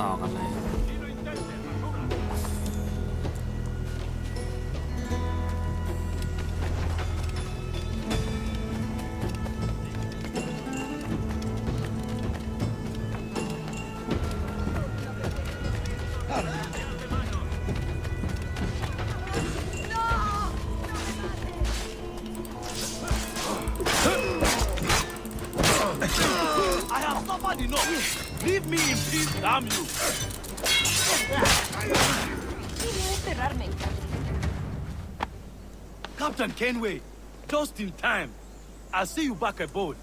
ต่อกันเลย I have suffered enough. Leave me in peace, damn you. Captain Kenway, just in time. I'll see you back aboard.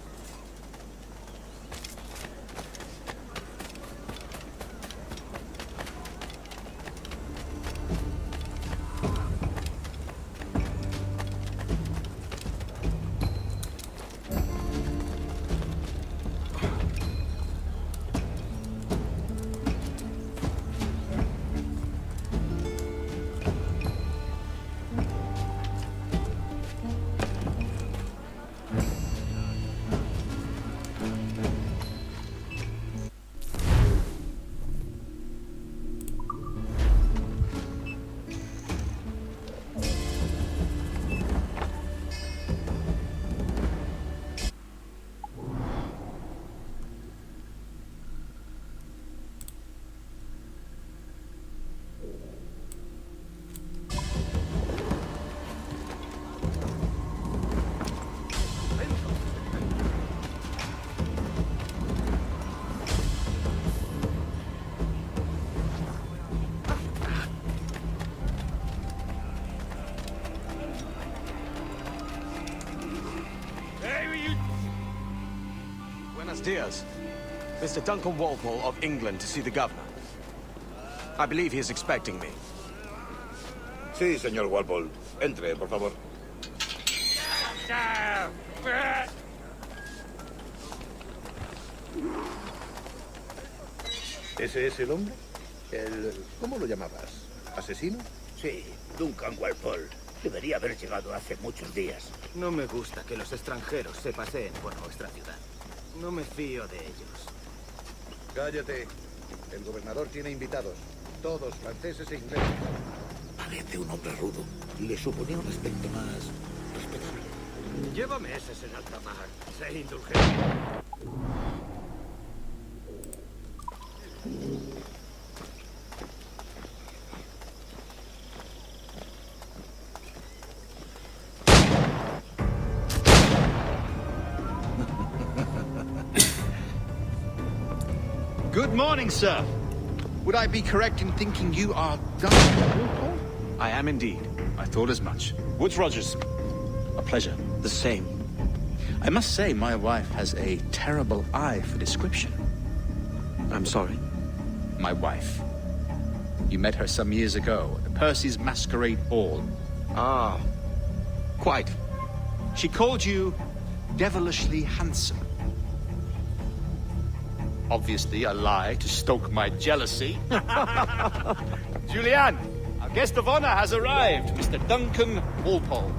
Buenos dias. Mr. Duncan Walpole of England to see the governor. I believe he is expecting me. Sí, señor Walpole. Entre, por favor. ¿Ese es el hombre? ¿Cómo lo llamabas? ¿Asesino? Sí, Duncan Walpole. Debería haber llegado hace muchos días. No me gusta que los extranjeros se paseen por nuestra ciudad. No me fío de ellos. Cállate. El gobernador tiene invitados. Todos franceses e ingleses. Parece un hombre rudo. Le suponía un aspecto más respetable. Lleva meses en alta mar. Sé indulgente. Good morning, sir. Would I be correct in thinking you are Duncan Walpole? I am indeed. I thought as much. Woods Rogers. A pleasure. The same. I must say my wife has a terrible eye for description. I'm sorry. My wife. You met her some years ago at the Percy's Masquerade Ball. Ah, quite. She called you devilishly handsome. Obviously a lie to stoke my jealousy. Julianne, our guest of honor has arrived, Mr. Duncan Walpole.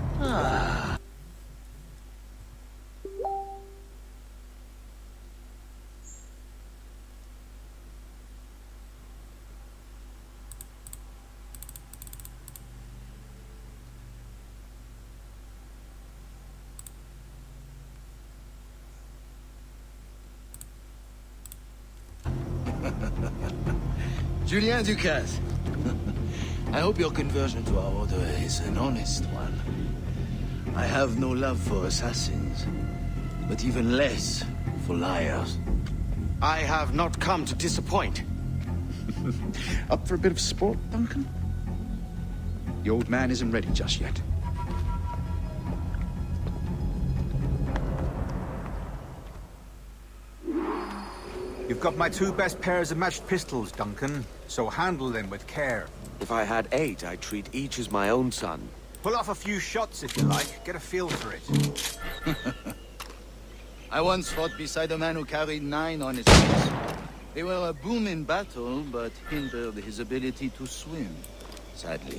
Julien Ducasse. I hope your conversion to our order is an honest one. I have no love for assassins, but even less for liars. I have not come to disappoint. Up for a bit of sport, Duncan? The old man isn't ready just yet. You've got my two best pairs of matched pistols, Duncan, so handle them with care. If I had 8, I'd treat each as my own son. Pull off a few shots if you like, get a feel for it. I once fought beside a man who carried 9 on his face. They were a boom in battle, but hindered his ability to swim, sadly.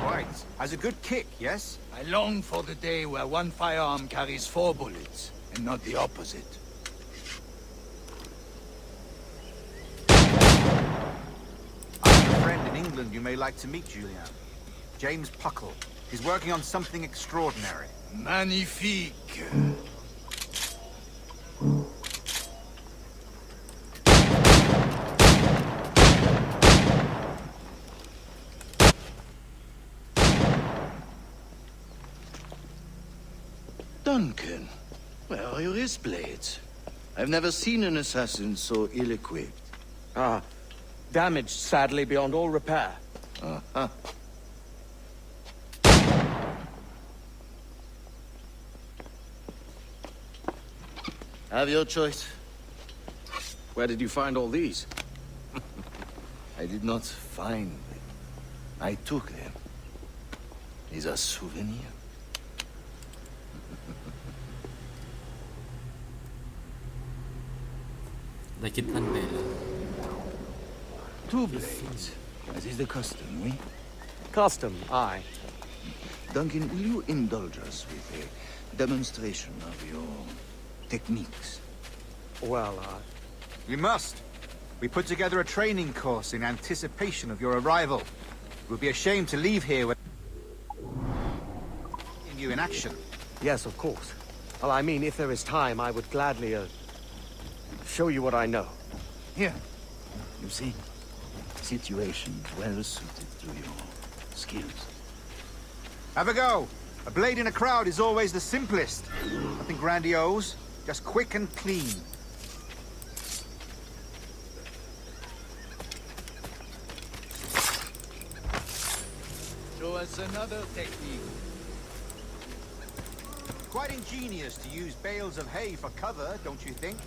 Right. Has a good kick, yes? I long for the day where one firearm carries 4 bullets, and not the opposite. England you may like to meet Julian. James Puckle. He's working on something extraordinary. Magnifique. Duncan, where are your wrist blades? I've never seen an assassin so ill-equipped. Damaged, sadly, beyond all repair. Uh-huh. Have your choice. Where did you find all these? I did not find them. I took them. These are souvenirs. Two blades, as is the custom, we? Custom, aye. Duncan, will you indulge us with a demonstration of your techniques? Well, We must. We put together a training course in anticipation of your arrival. It would be a shame to leave here without seeing you in action. yes, of course. Well, I mean, if there is time, I would gladly, show you what I know. Here, you see, situations well suited to your skills. Have a go. A blade in a crowd is always the simplest. Nothing grandiose, just quick and clean. Show us another technique. Quite ingenious to use bales of hay for cover, don't you think?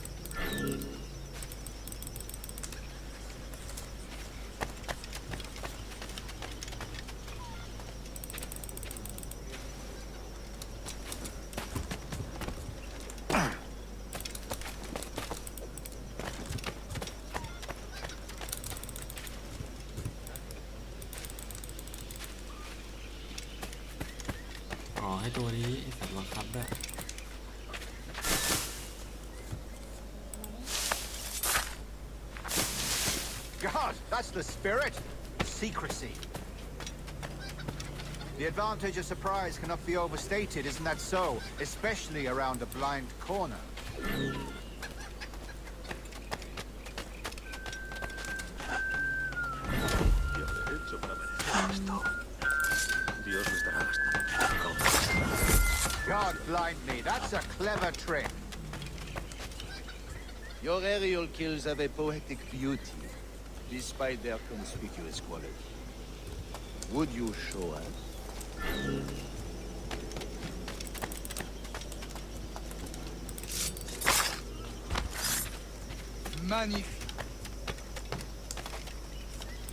God, that's the spirit. Secrecy. The advantage of surprise cannot be overstated, isn't that so? Especially around a blind corner. God blind me, that's a clever trick. Your aerial kills have a poetic beauty, despite their conspicuous quality. Would you show us? Magnifique.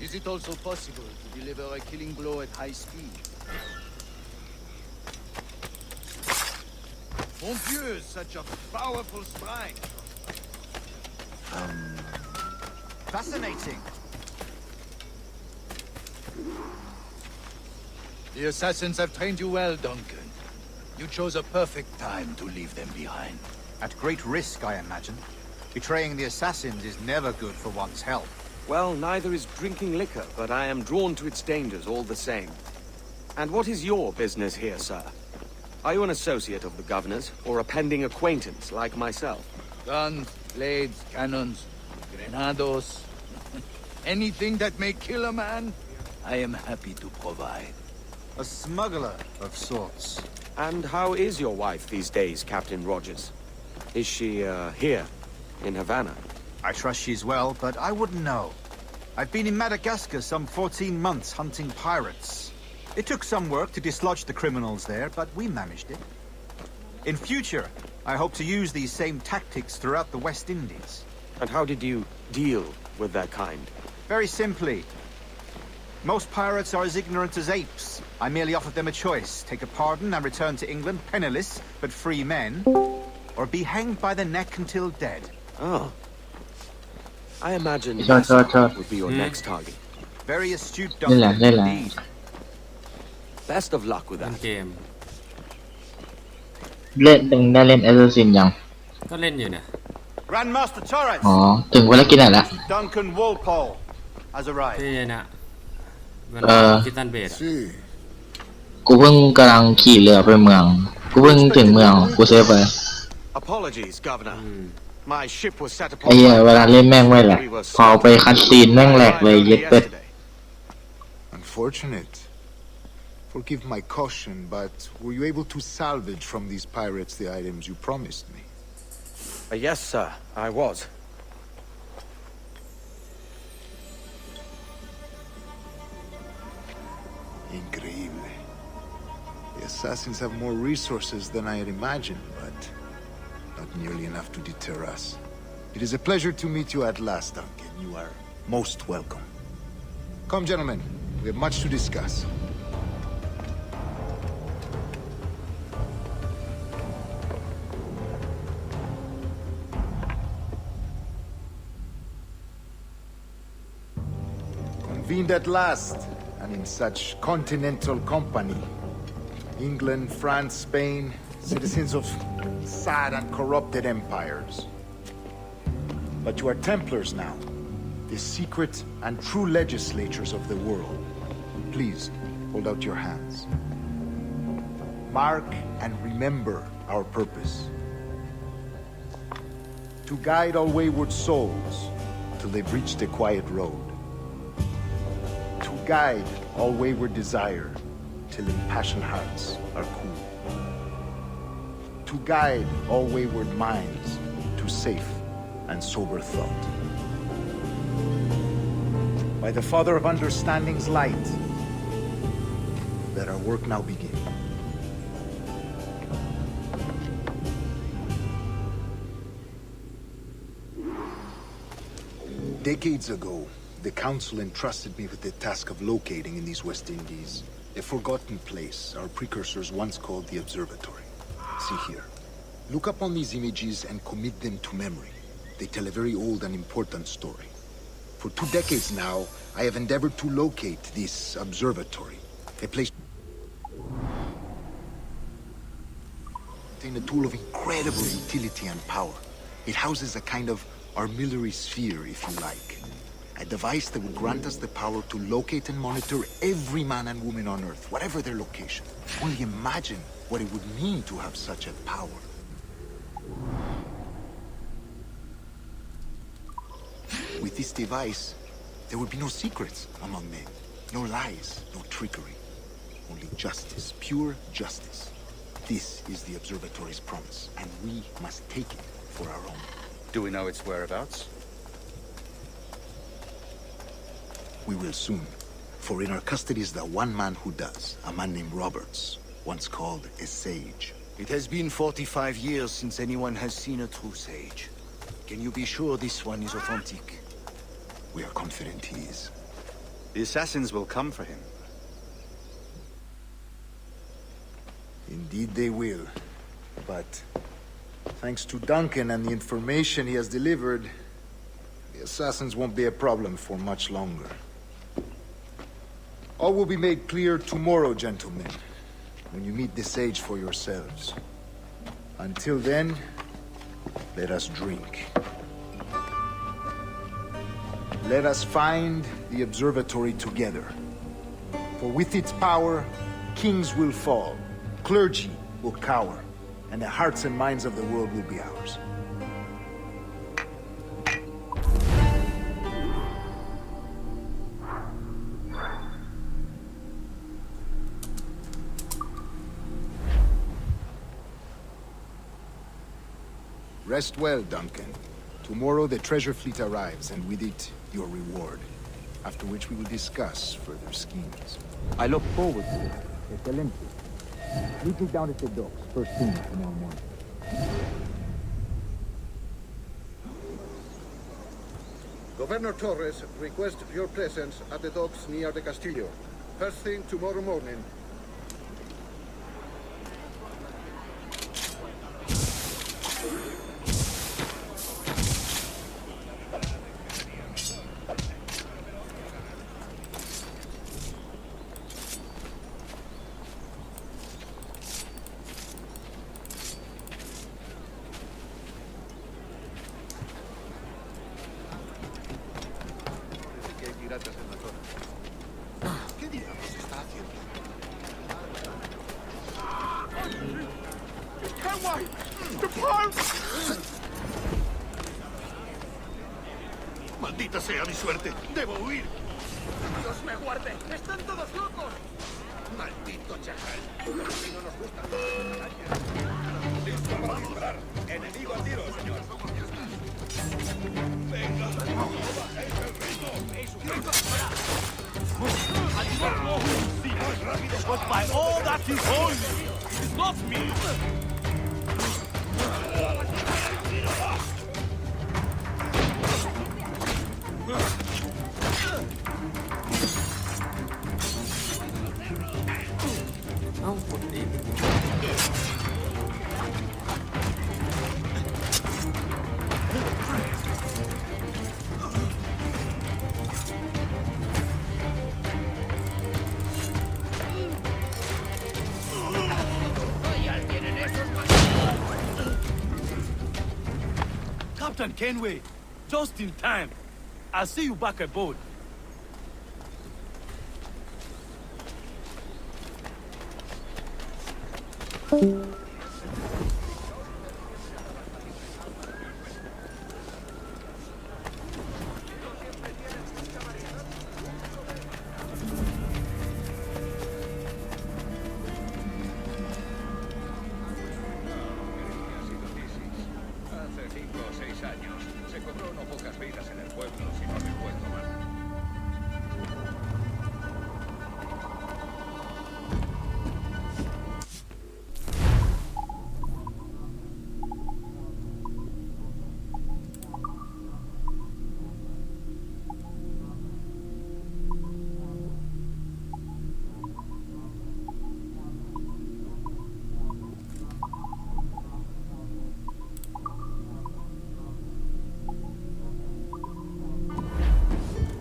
Is it also possible to deliver a killing blow at high speed? Mon Dieu, such a powerful strike! Fascinating. The assassins have trained you well, Duncan. You chose a perfect time to leave them behind. At great risk, I imagine. Betraying the assassins is never good for one's health. Well, neither is drinking liquor, but I am drawn to its dangers all the same. And what is your business here, sir? Are you an associate of the governor's, or a pending acquaintance like myself? Guns, blades, cannons, grenados. Anything that may kill a man, I am happy to provide. A smuggler of sorts. And how is your wife these days, Captain Rogers? Is she, here, in Havana? I trust she's well, but I wouldn't know. I've been in Madagascar some 14 months hunting pirates. It took some work to dislodge the criminals there, but we managed it. In future, I hope to use these same tactics throughout the West Indies. And how did you deal with that kind? Very simply. Most pirates are as ignorant as apes. I merely offered them a choice. Take a pardon and return to England penniless, but free men. Or be hanged by the neck until dead. Oh. I imagine Shot, shot, shot. would be your next target. Very astute Đây là- Duncan đây là- indeed. Best of luck with เล่น that. เกม เล่นตึงได้เล่นแอสซัสซินยัง ก็เล่นอยู่เนี่ย Grandmaster Torres! อ๋อ ถึงภารกิจไหนละ Duncan Walpole has arrived. ที่เนี่ย มัน เออ คิตตันเบดอะ Sí. กูเพิ่งกำลังขี่เรือไปเมือง กูเพิ่งถึงเมือง กูเซฟไป Apologies, Governor. My ship was set ไอ้ upon เหี้ย by เวลาเล่นแม่งไม่แหลกพอไปคัดซีนแม่งแหลกเลยเย็ดเป็ด Unfortunate. Forgive my caution, but were you able to salvage from these pirates the items you promised me? Yes, sir, I was. Increíble. The assassins have more resources than I had imagined, but not nearly enough to deter us. It is a pleasure to meet you at last, Duncan. You are most welcome. Come, gentlemen. We have much to discuss. Convened at last, and in such continental company. England, France, Spain, citizens of sad and corrupted empires. But you are Templars now, the secret and true legislatures of the world. Please, hold out your hands. Mark and remember our purpose. To guide all wayward souls till they've reached a quiet road. To guide all wayward desire till impassioned hearts are cool. To guide all wayward minds to safe and sober thought. By the Father of Understanding's light, let our work now begin. Decades ago, the Council entrusted me with the task of locating in these West Indies a forgotten place our precursors once called the Observatory. See here. Look upon these images and commit them to memory. They tell a very old and important story. For 2 decades now, I have endeavored to locate this observatory, a place a tool of incredible utility and power. It houses a kind of armillary sphere, if you like. A device that would grant us the power to locate and monitor every man and woman on Earth, whatever their location. Only imagine what it would mean to have such a power. With this device, there would be no secrets among men, no lies, no trickery. Only justice, pure justice. This is the observatory's promise, and we must take it for our own. Do we know its whereabouts? We will soon. For in our custody is the one man who does, a man named Roberts, once called a sage. It has been 45 years since anyone has seen a true sage. Can you be sure this one is authentic? We are confident he is. The assassins will come for him. Indeed they will. But thanks to Duncan and the information he has delivered, the assassins won't be a problem for much longer. All will be made clear tomorrow, gentlemen, when you meet the sage for yourselves. Until then, let us drink. Let us find the observatory together. For with its power, kings will fall, clergy will cower, and the hearts and minds of the world will be ours. Rest well, Duncan. Tomorrow the treasure fleet arrives, and with it, your reward. After which we will discuss further schemes. I look forward to it. Excelente. Meet me down at the docks first thing tomorrow morning. Governor Torres requests your presence at the docks near the Castillo. First thing tomorrow morning. Maldita sea mi suerte. Debo huir. ¡Dios me guarde! ¡Están todos locos! Maldito chacal. Si no nos gusta. Listo para disparar. Enemigo al tiro, señor. Venga. ¡Bajéis el ritmo! I do not know who you see, but by all that is holy, it is not me. Captain Kenway, just in time. I'll see you back aboard. Hace 5 o 6 años se cobró no pocas vidas en el pueblo, si no recuerdo mal.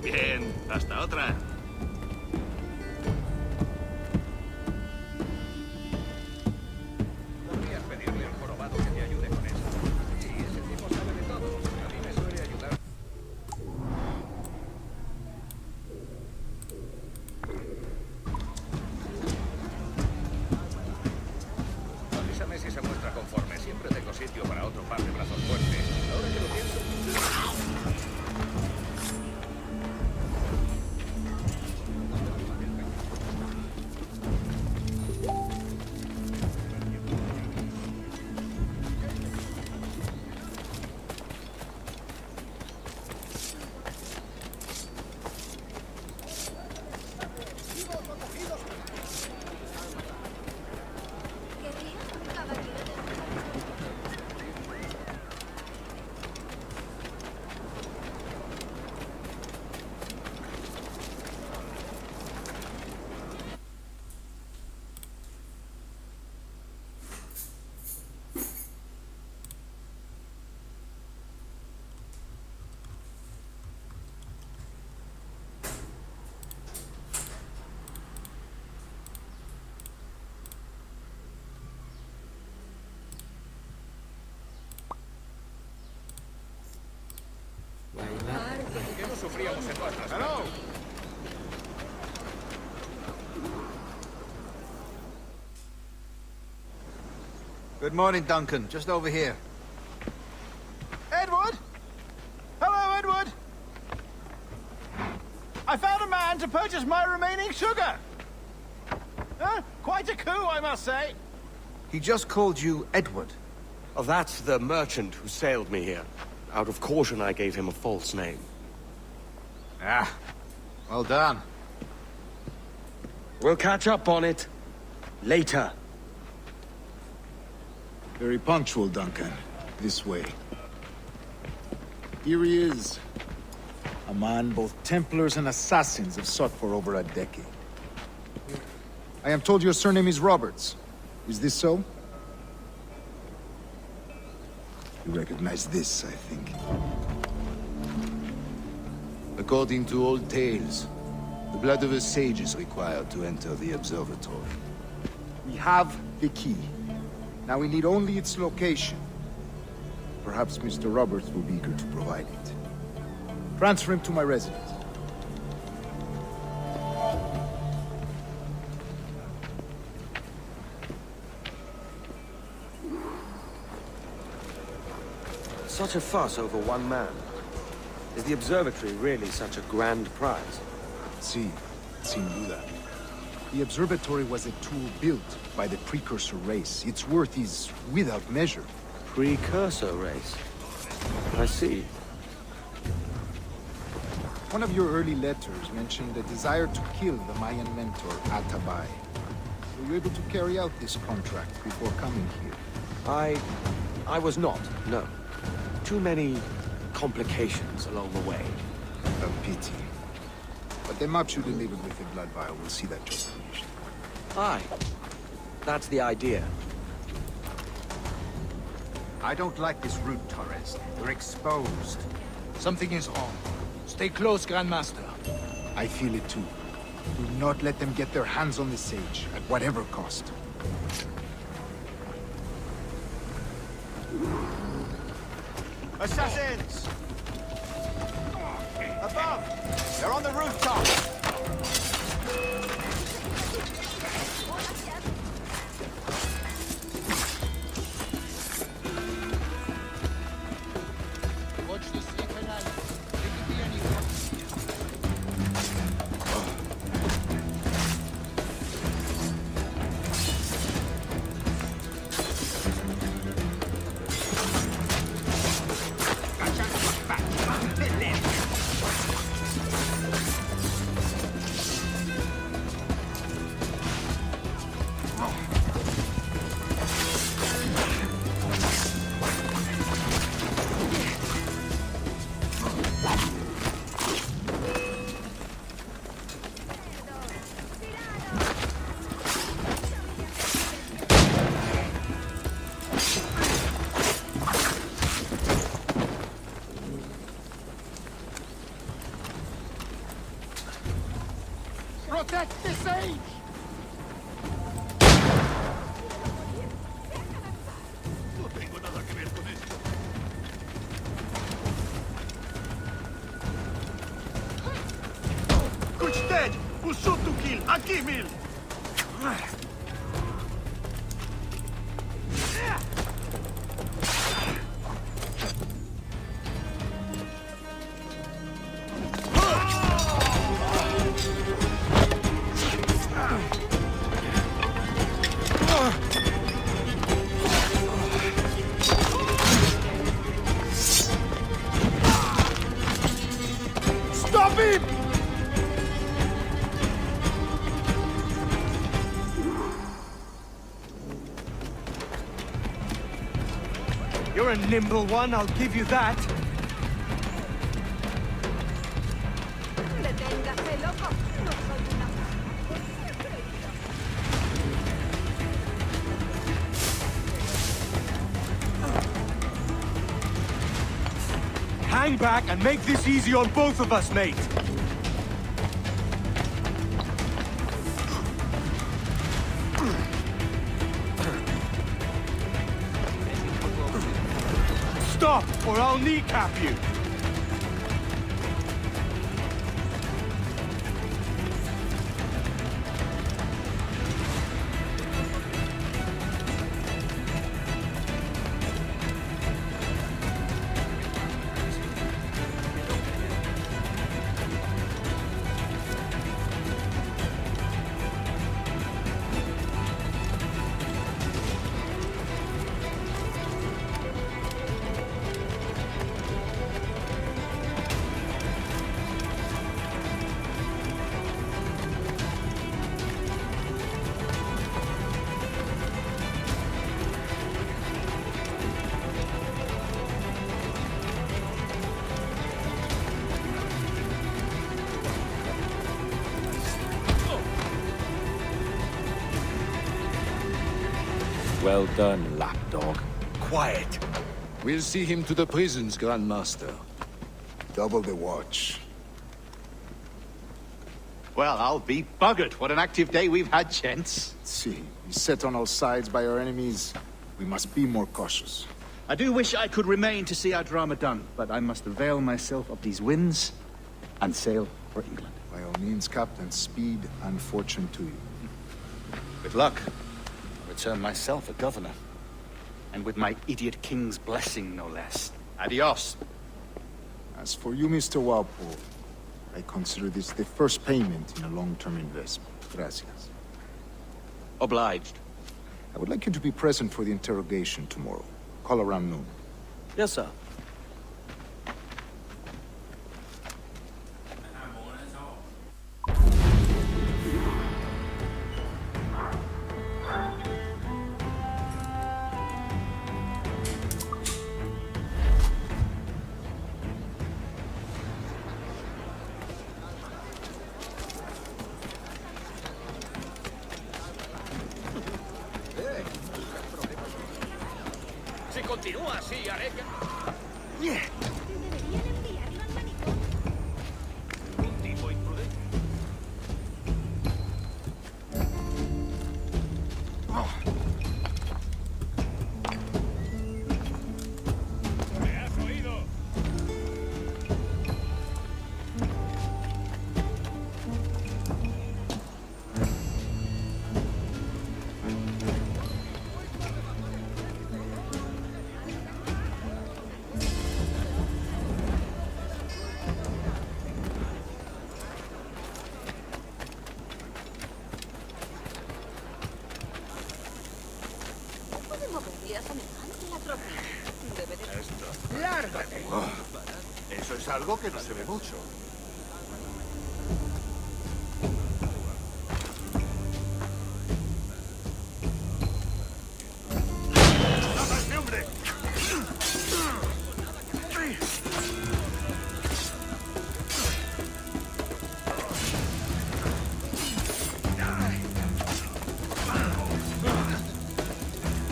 Bien, hasta otra. Podrías pedirle al jorobado que te ayude con eso. Sí, ese tipo sabe de todo. A mí me suele ayudar. Avísame si se muestra conforme. Siempre tengo sitio para otro par de brazos fuertes. Ahora que lo pienso. Que no sufríamos en nuestras manos. Good morning, Duncan. Just over here. Edward? Hello, Edward. I found a man to purchase my remaining sugar. Quite a coup, I must say. He just called you Edward. Oh, that's the merchant who sailed me here. Out of caution, I gave him a false name. Ah, well done. We'll catch up on it later. Very punctual, Duncan. This way. Here he is. A man both Templars and Assassins have sought for over a decade. I am told your surname is Roberts. Is this so? You recognize this, I think. According to old tales, the blood of a sage is required to enter the observatory. We have the key. Now we need only its location. Perhaps Mr. Roberts will be eager to provide it. Transfer him to my residence. Such a fuss over one man. Is the observatory really such a grand prize? Si, sin duda. The observatory was a tool built by the precursor race. Its worth is without measure. Precursor race. I see. One of your early letters mentioned a desire to kill the Mayan mentor, Atabay. Were you able to carry out this contract before coming here? I was not, no. Too many complications along the way. A pity. But the map you delivered with the blood vial will see that job finished. Aye. That's the idea. I don't like this route, Torres. You're exposed. Something is wrong. Stay close, Grandmaster. I feel it too. Do not let them get their hands on the sage, at whatever cost. Assassins! Above! They're on the rooftop! Watch this canal. There could be anyone. Protect the sage! No tengo nada que ver con esto. Good dead! Who shoot to kill? Aquí, Mil! Stop him! You're a nimble one, I'll give you that. Deténgase, loco. No soy una... Hang back and make this easy on both of us, mate. Stop, or I'll kneecap you. Well done, lapdog. Quiet. We'll see him to the prisons, Grandmaster. Double the watch. Well, I'll be buggered. What an active day we've had, gents. See, beset on all sides by our enemies. We must be more cautious. I do wish I could remain to see our drama done, but I must avail myself of these winds and sail for England. By all means, Captain, speed and fortune to you. With luck, I'll return myself a governor. And with my idiot king's blessing, no less. Adios. As for you, Mr. Walpole, I consider this the first payment in a long-term investment. Gracias. Obliged. I would like you to be present for the interrogation tomorrow. Call around noon. Yes, sir. Si continúa así, haré que... Deberían enviarlo al manicomio. Un tipo imprudente. ¿Me has oído? No puede moverle a semejante atropello. Debe de... Esto. ¡Lárgate! Eso es algo que no se ve mucho. ¡Mata a este hombre!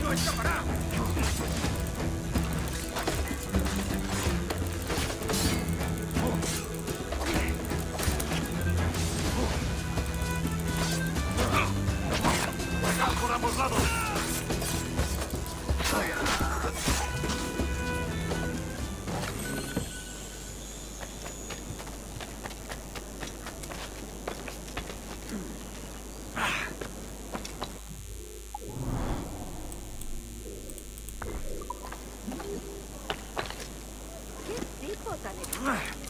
¡No escapará! ¡Ataca por ambos lados! ¿Qué tipo tan extraño?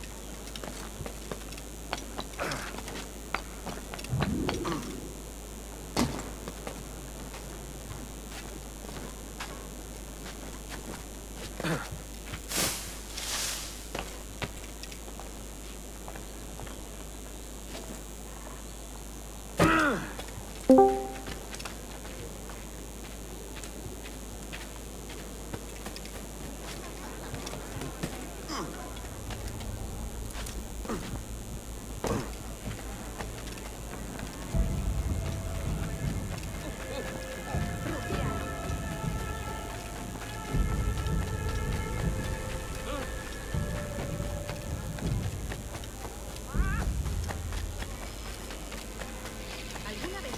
¿Alguna vez?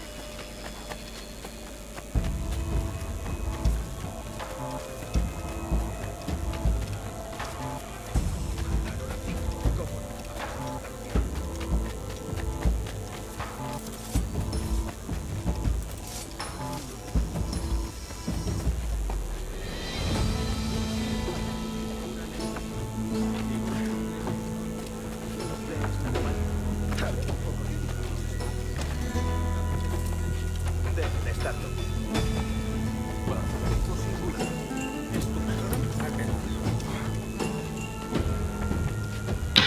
Deben estarlo.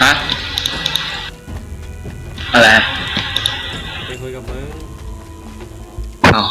ฮะ อะไร ไปคุยกับมึง เอา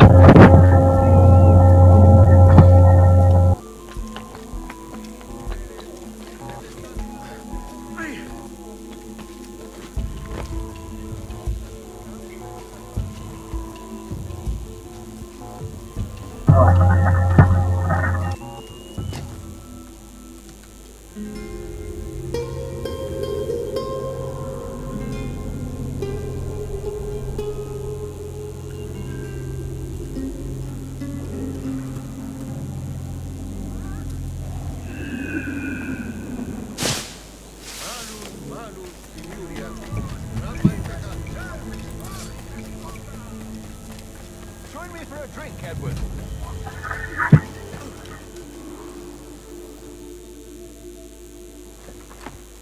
Join me for a drink, Edward.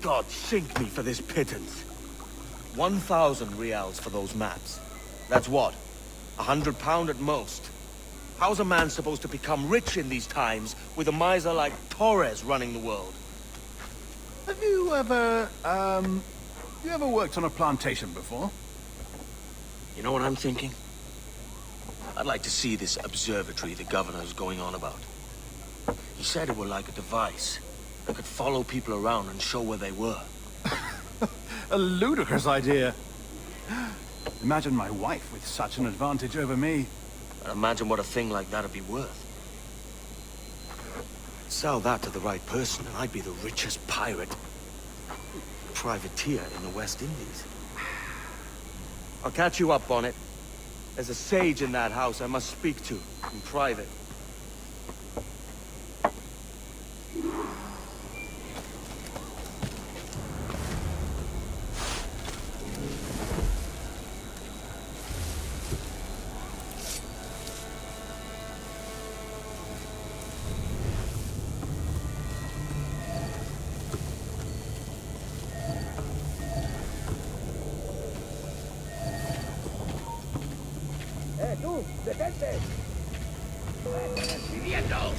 God sink me for this pittance. 1,000 reals for those maps. That's what? £100 at most. How's a man supposed to become rich in these times with a miser like Torres running the world? Have you ever, worked on a plantation before? You know what I'm thinking? I'd like to see this observatory the governor's going on about. He said it were like a device that could follow people around and show where they were. A ludicrous idea. Imagine my wife with such an advantage over me. And imagine what a thing like that'd be worth. Sell that to the right person and I'd be the richest pirate. Privateer in the West Indies. I'll catch you up on it. There's a sage in that house I must speak to in private. ¡Tú! ¡Detente! ¡Viviendo!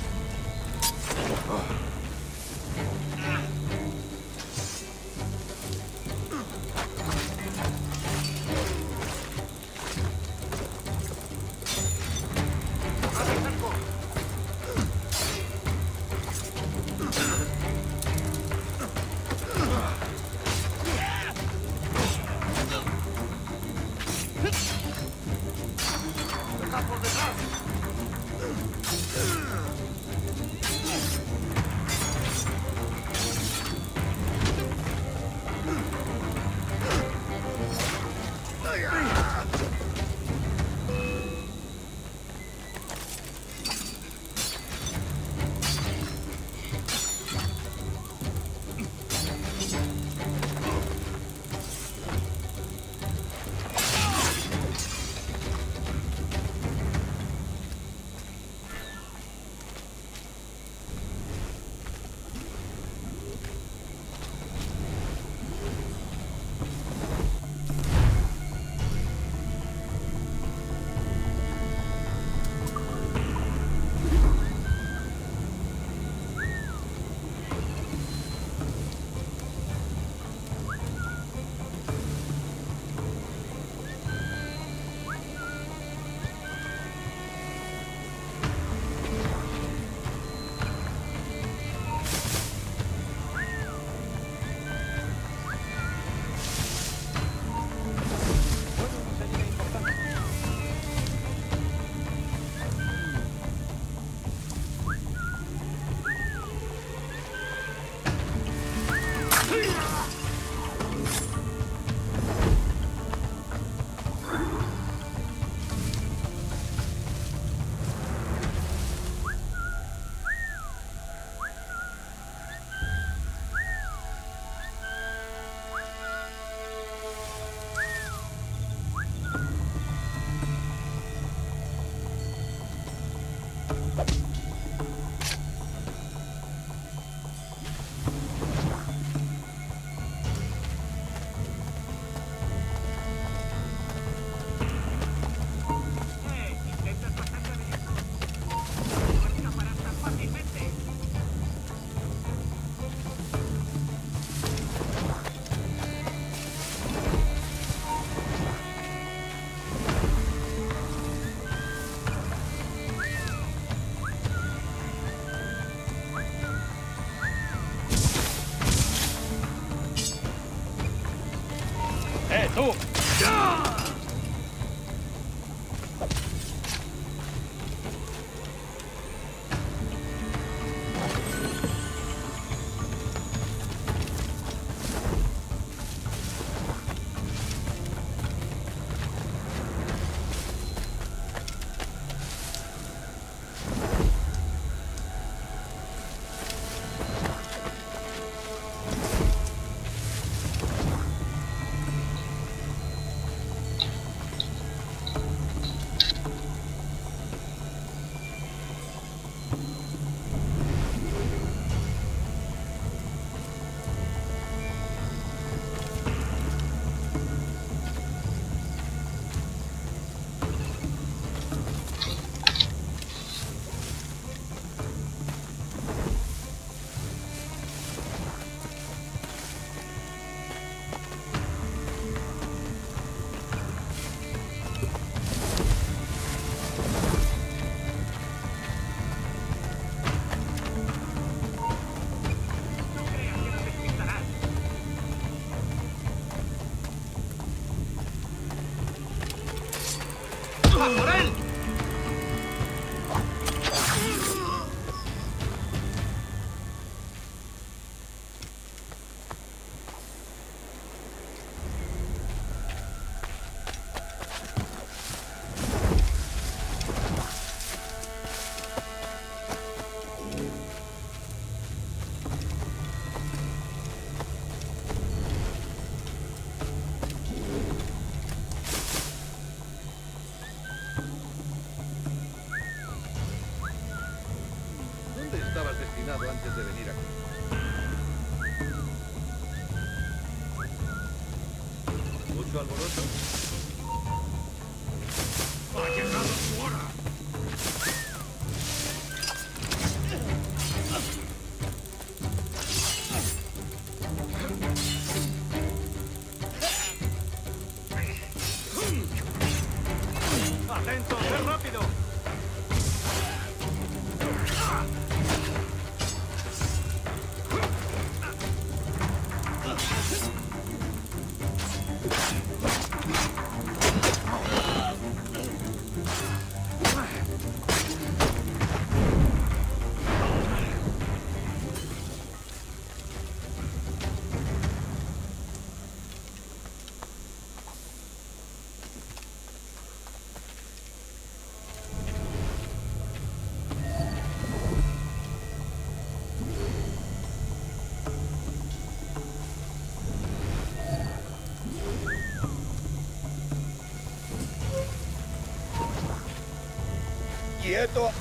¡Tú! mucho alboroto? ¡Ha llegado su hora! ¡Atento! ¡Sé rápido! ¡Quieto!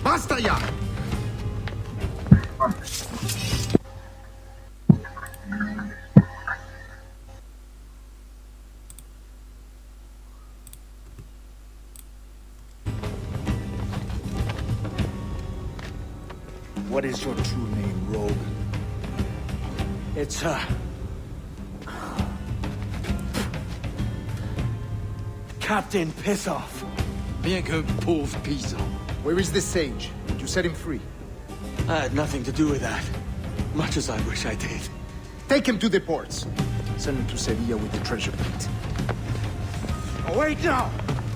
¡Basta ya! What is your true name, rogue? It's, Captain Pissoff. Bien que pauvre paysan. Where is the sage? Did you set him free? I had nothing to do with that. Much as I wish I did. Take him to the ports. Send him to Sevilla with the treasure plate. Oh, wait now!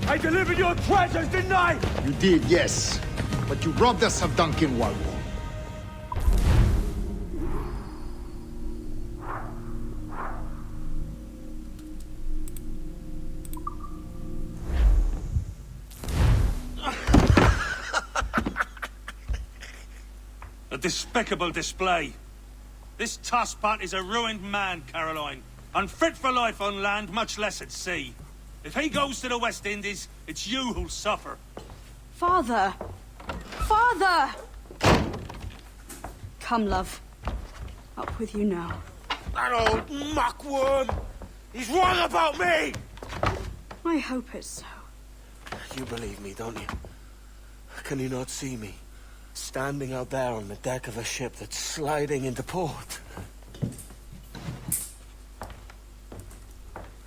I delivered your treasures, didn't I? You did, yes. But you robbed us of Duncan Warwall. A despicable display. This tosspot is a ruined man, Caroline. Unfit for life on land, much less at sea. If he goes to the West Indies, it's you who'll suffer. Father! Father! Come, love. Up with you now. That old muckworm! He's wrong about me! I hope it's so. You believe me, don't you? Can you not see me? Standing out there on the deck of a ship that's sliding into port.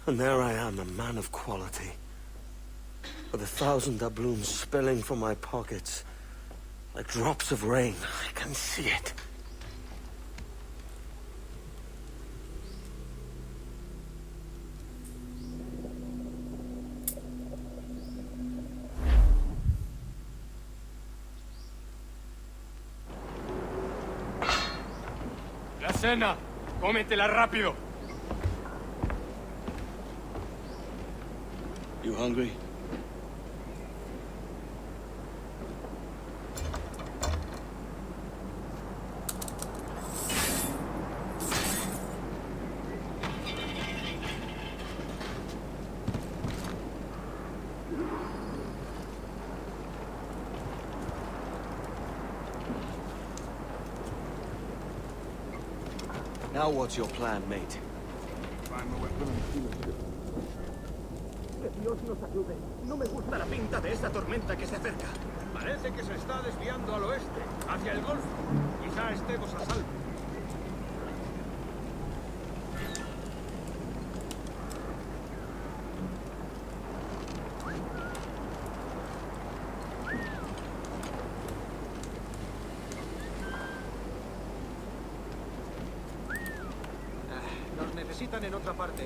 And there I am, a man of quality. With 1,000 doubloons spilling from my pockets. Like drops of rain. I can see it. La cena. Cómetela rápido. You hungry? Now what's your plan, mate? Que Dios nos ayude. No me gusta la pinta de esta tormenta que se acerca. Parece que se está desviando al oeste, hacia el golfo. Quizá estemos a salvo. necesitan en otra parte.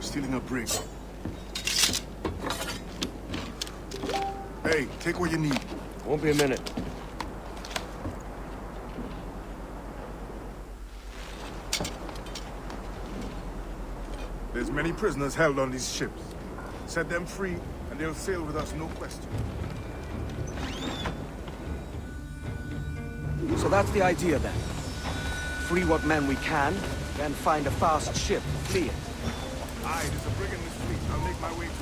Stealing a brig. Hey, take what you need. Won't be a minute. There's many prisoners held on these ships. Set them free, and they'll sail with us, no question. So that's the idea then. Free what men we can, then find a fast ship to flee it. Aye, there's a brig in this fleet. I'll make my way to it.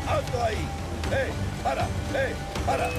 ¡Alto ahí! ¡Hey! ¡Para! ¡Hey! ¡Para!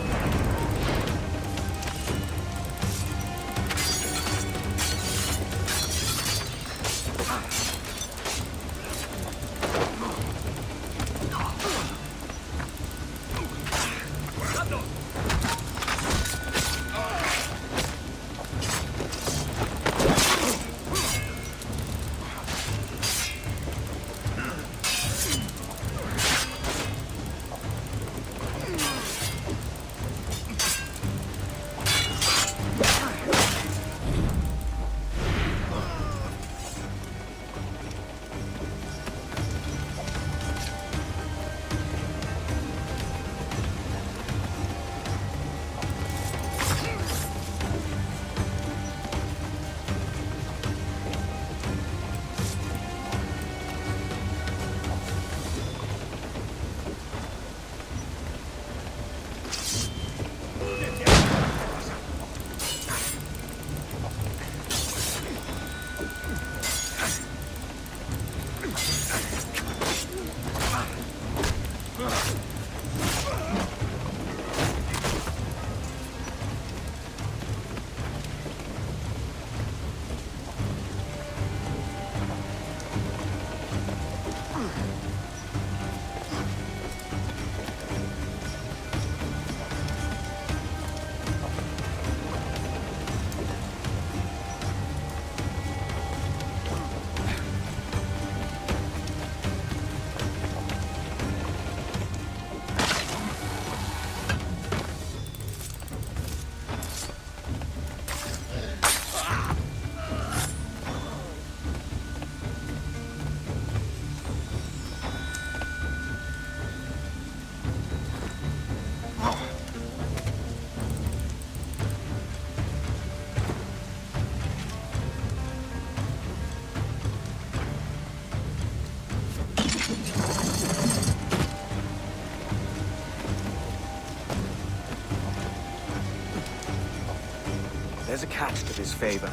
there's a catch to this favor.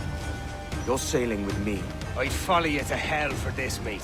You're sailing with me. I'd follow you to hell for this, mate.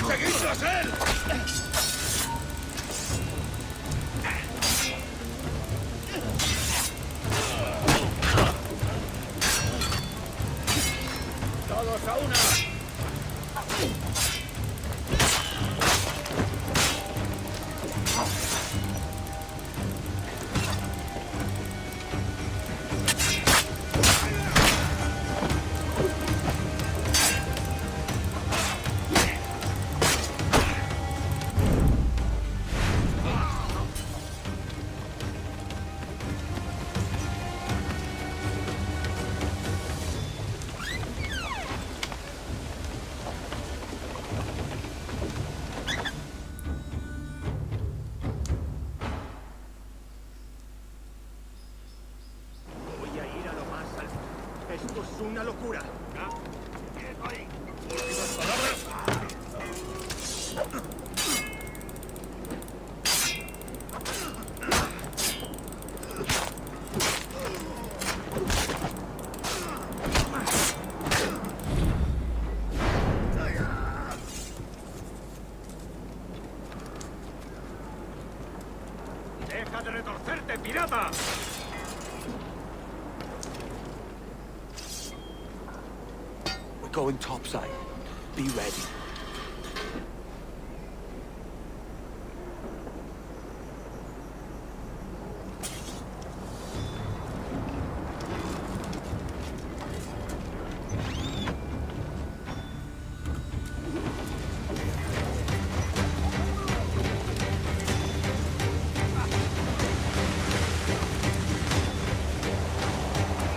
¡Seguidlos él! ¡Todos a una! Esto es una locura. Últimas palabras. ¡Deja de retorcerte, pirata! We're going topside. Be ready.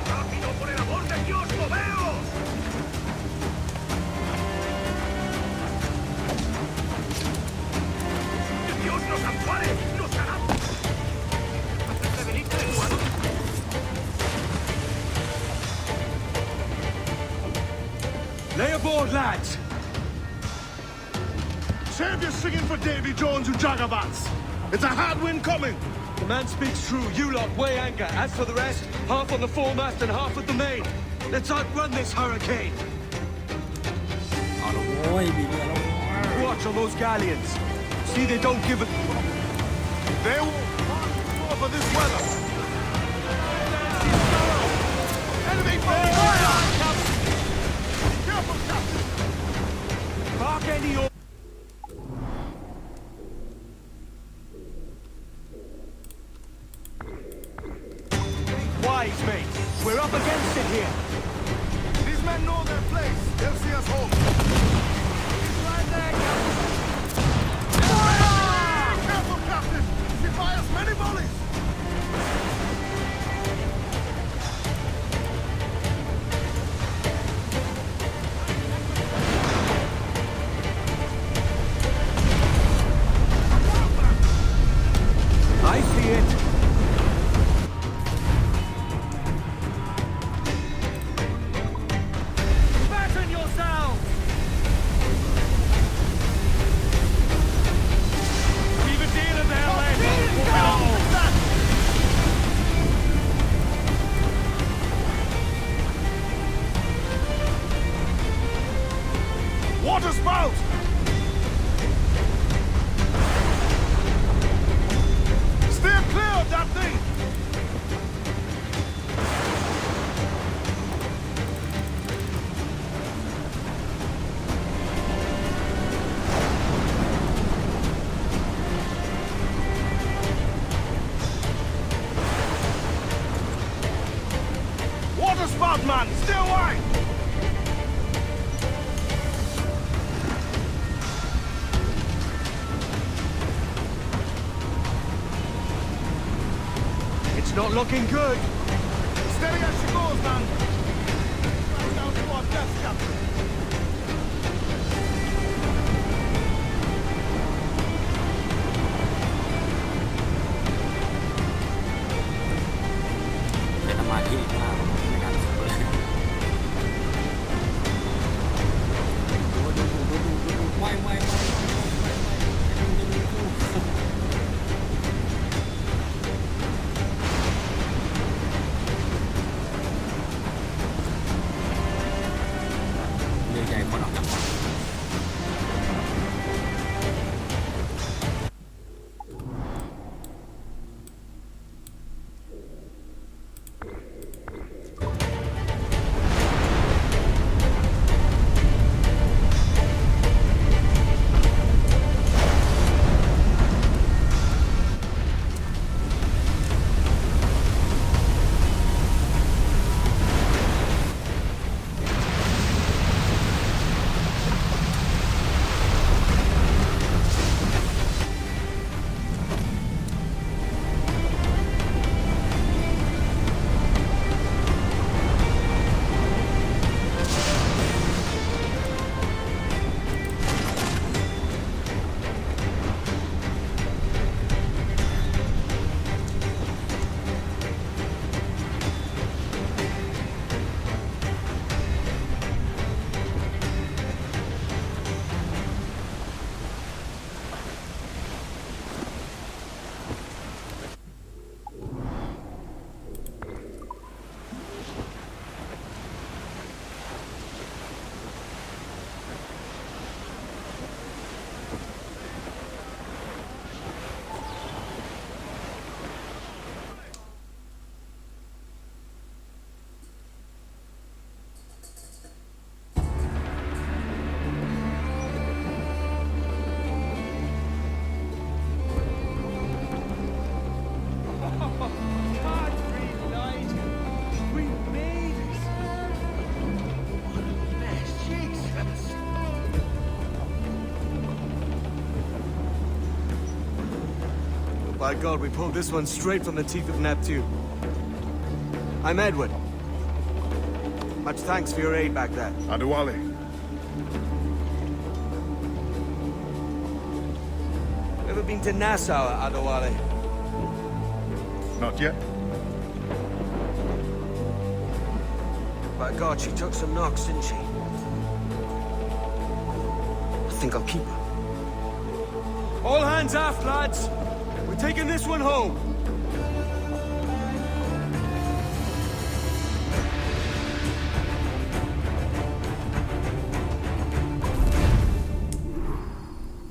¡Rápido, por el amor de Dios, moveos! ¡Que Dios nos ampare! ¡Nos hará! ¿Haces debilita de jugador? Lay aboard, lads! Save your singing for Davy Jones, you jagabats! It's a hard wind coming! The man speaks true. You lot weigh anchor. As for the rest, half on the foremast and half at the main. Let's outrun this hurricane. เอาละโว้ยมีเรือแล้วโว้ย Watch on those galleons. See they don't give a... They will fall for this weather! Enemy fire! Careful, Captain! Mark any... Wise, mate. We're up against it here. These men know their place. They'll see us home. He's right there, Captain. Fire! Careful, Captain. He fires many volleys. I see it. Fasten yourselves! Even dealer there, lads! hard, man! Stay away! It's not looking good. Steady as she goes, man! Down to our death, Captain. เป็นสมาธิมากในการขับเลยไม่เลือกใจคนออกจากฝั่ง By God, we pulled this one straight from the teeth of Neptune. I'm Edward. Much thanks for your aid back there. Adewale. Ever been to Nassau, Adewale? Not yet. By God, she took some knocks, didn't she? I think I'll keep her. All hands aft, lads! We're taking this one home!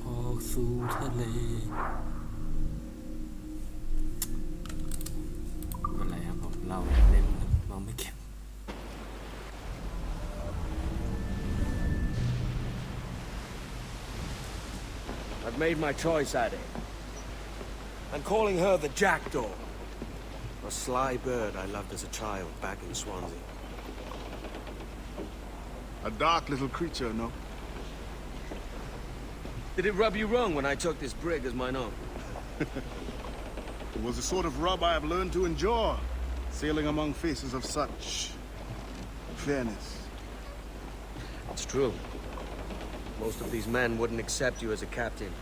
ออกสู่ทะเลอะไรครับผมเราเล่นเราไม่เก็บ I've made my choice, Addy. I'm calling her the Jackdaw. A sly bird I loved as a child back in Swansea. A dark little creature, no? Did it rub you wrong when I took this brig as mine own? It was the sort of rub I have learned to endure, sailing among faces of such fairness. It's true. Most of these men wouldn't accept you as a captain.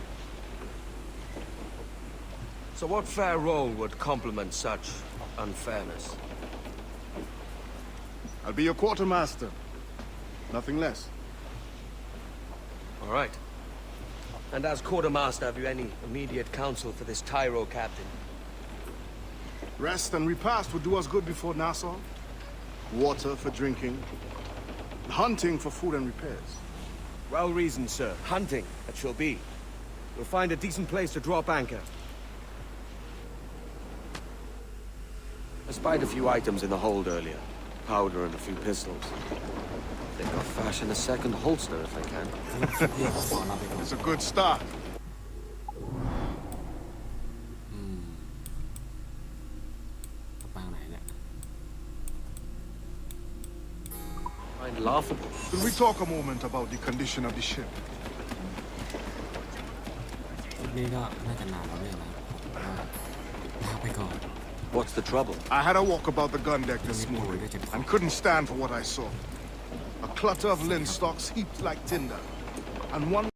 So what fair role would complement such unfairness? I'll be your quartermaster. Nothing less. All right. And as quartermaster, have you any immediate counsel for this Tyro captain? Rest and repast would do us good before Nassau. Water for drinking. Hunting for food and repairs. Well reasoned, sir. Hunting, that shall be. We'll find a decent place to drop anchor. I spied a few items in the hold earlier. Powder and a few pistols. I think I'll fashion a second holster if I can. It's a good start. ปางไหนเนี่ย laughable. Could we talk a moment about the condition of the ship? นี่ก็น่าจะนานแล้วเนี่ยนะลาไปก่อน What's the trouble? I had a walk about the gun deck this morning and couldn't stand for what I saw. A clutter of linstocks heaped like tinder, and one